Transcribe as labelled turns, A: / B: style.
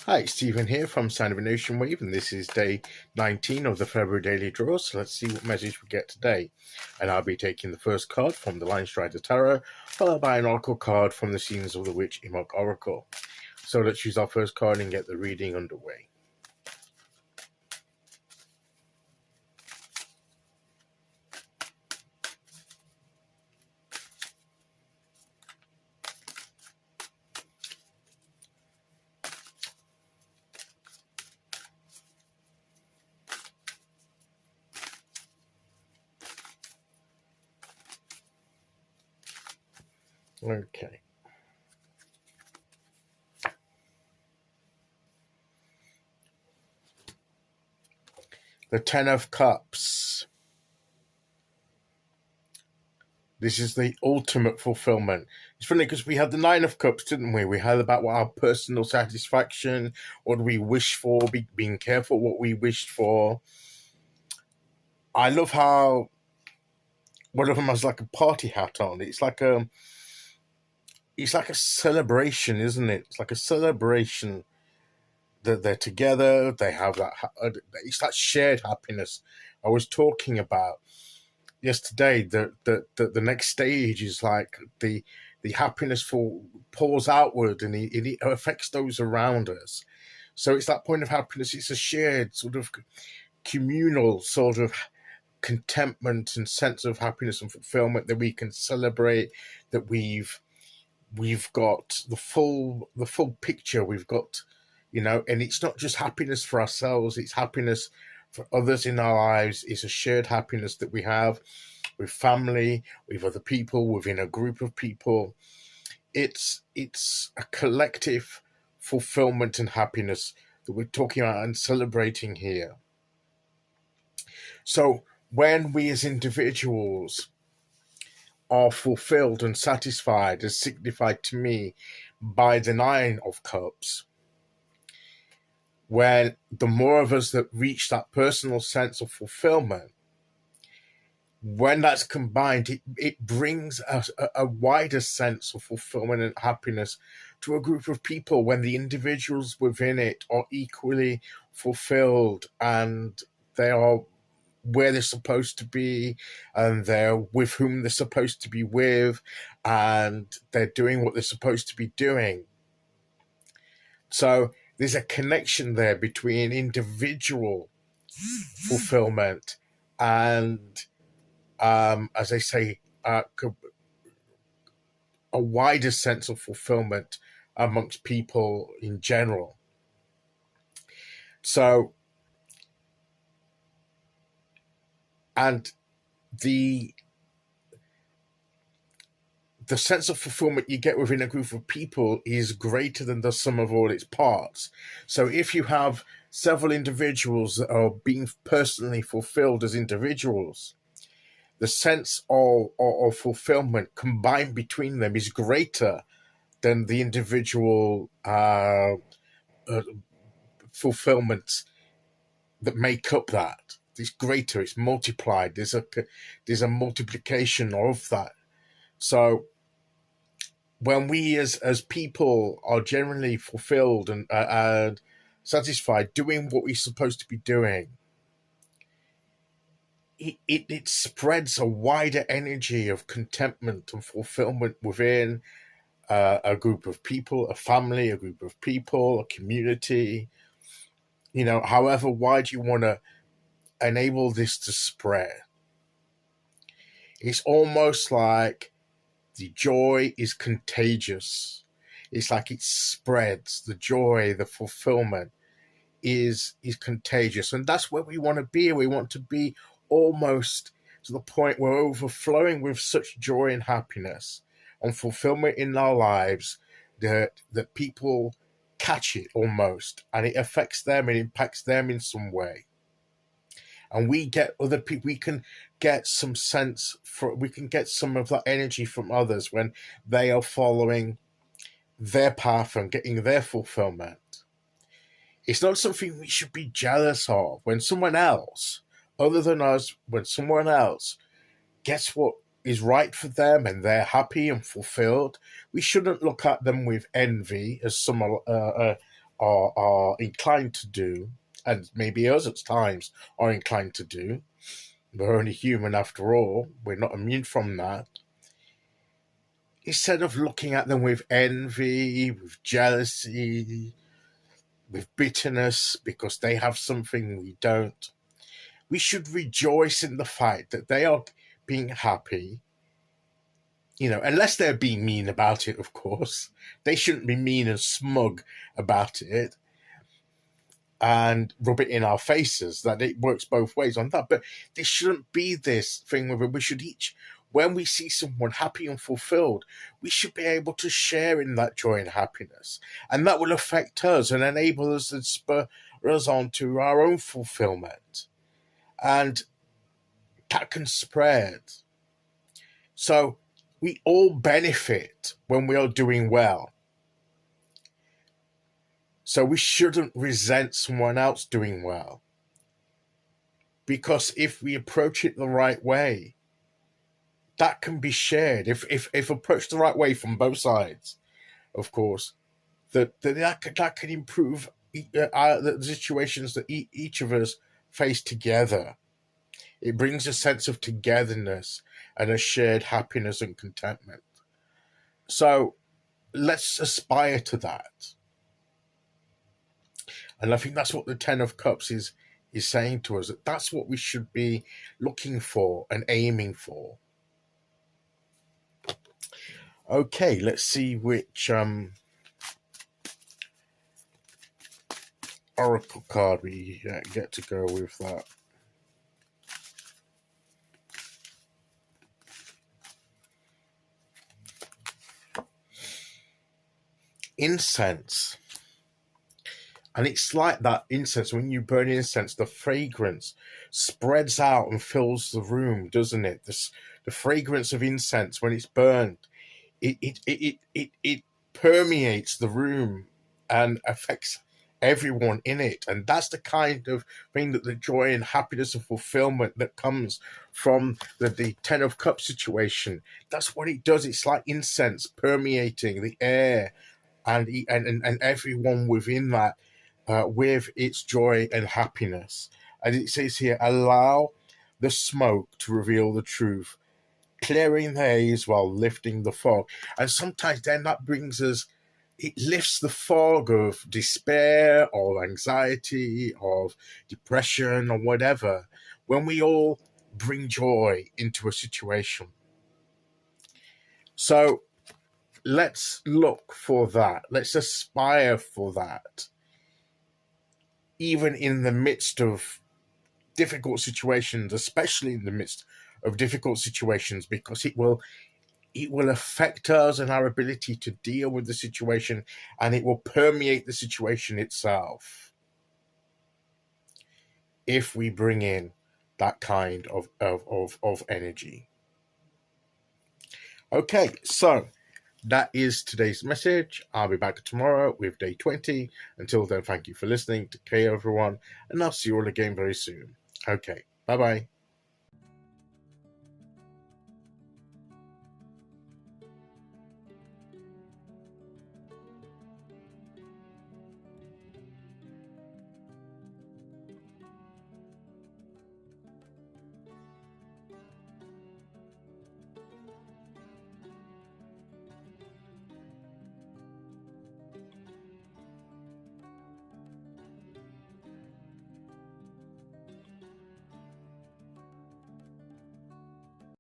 A: Hi, it's Stephen here from Sign of an Ocean Wave, and this is day 19 of the February daily draw. So let's see what message we get today. And I'll be taking the first card from the Linestrider Tarot, followed by an oracle card from the Scenes of the Witch Imbolc Oracle. So let's choose our first card and get the reading underway. Okay. The Ten of Cups. This is the ultimate fulfillment. It's funny because we had the Nine of Cups, didn't we? We had about what our personal satisfaction, what we wish for, being careful what we wished for. I love how one of them has like a party hat on. It's like a celebration, isn't it? It's like a celebration that they're together. They have that. It's that shared happiness I was talking about yesterday. The next stage is like the happiness pours outward and it affects those around us. So it's that point of happiness. It's a shared sort of communal sort of contentment and sense of happiness and fulfillment that we can celebrate, that we've got the full picture. We've got, and it's not just happiness for ourselves, it's happiness for others in our lives. It's a shared happiness that we have with family, with other people, within a group of people. It's a collective fulfillment and happiness that we're talking about and celebrating here. So when we as individuals are fulfilled and satisfied, as signified to me by the Nine of Cups, when the more of us that reach that personal sense of fulfillment, when that's combined, it brings us a wider sense of fulfillment and happiness to a group of people when the individuals within it are equally fulfilled and they are where they're supposed to be, and they're with whom they're supposed to be with, and they're doing what they're supposed to be doing. So there's a connection there between individual fulfillment and, as I say, a wider sense of fulfillment amongst people in general. So, and the sense of fulfillment you get within a group of people is greater than the sum of all its parts. So if you have several individuals that are being personally fulfilled as individuals, the sense of fulfillment combined between them is greater than the individual fulfillments that make up that. It's greater, it's multiplied. There's a multiplication of that. So when we as people are generally fulfilled and satisfied doing what we're supposed to be doing, it spreads a wider energy of contentment and fulfillment within a group of people, a family, a group of people, a community. However wide you want to enable this to spread. It's almost like the joy is contagious. It's like it spreads. The joy, the fulfillment is contagious. And that's where we want to be. We want to be almost to the point where we're overflowing with such joy and happiness and fulfillment in our lives that people catch it almost, and it affects them and impacts them in some way. And we get other people, we can get some sense we can get some of that energy from others when they are following their path and getting their fulfillment. It's not something we should be jealous of. When someone else, other than us, when someone else gets what is right for them and they're happy and fulfilled, we shouldn't look at them with envy, as some are inclined to do, and maybe us at times are inclined to do. We're only human after all. We're not immune from that. Instead of looking at them with envy, with jealousy, with bitterness because they have something we don't, we should rejoice in the fact that they are being happy. Unless they're being mean about it, of course. They shouldn't be mean and smug about it and rub it in our faces. That it works both ways on that. But there shouldn't be this thing where we should each, when we see someone happy and fulfilled, we should be able to share in that joy and happiness. And that will affect us and enable us and spur us on to our own fulfillment. And that can spread. So we all benefit when we are doing well. So we shouldn't resent someone else doing well. Because if we approach it the right way, that can be shared. If approached the right way from both sides, of course, that can improve the situations that each of us face together. It brings a sense of togetherness and a shared happiness and contentment. So let's aspire to that. And I think that's what the Ten of Cups is saying to us, that that's what we should be looking for and aiming for. Okay, let's see which oracle card we get to go with that. Incense. And it's like that incense. When you burn incense, the fragrance spreads out and fills the room, doesn't it? The fragrance of incense, when it's burned, it permeates the room and affects everyone in it. And that's the kind of thing that the joy and happiness and fulfillment that comes from the Ten of Cups situation. That's what it does. It's like incense permeating the air and everyone within that with its joy and happiness. And it says here, allow the smoke to reveal the truth, clearing the haze while lifting the fog. And sometimes then that brings us, it lifts the fog of despair, or anxiety, of depression, or whatever, when we all bring joy into a situation. So let's look for that. Let's aspire for that. Even in the midst of difficult situations, especially in the midst of difficult situations, because it will affect us and our ability to deal with the situation, and it will permeate the situation itself if we bring in that kind of energy. Okay, so that is today's message. I'll be back tomorrow with day 20. Until then, thank you for listening. Take care, everyone, and I'll see you all again very soon. Okay, bye-bye.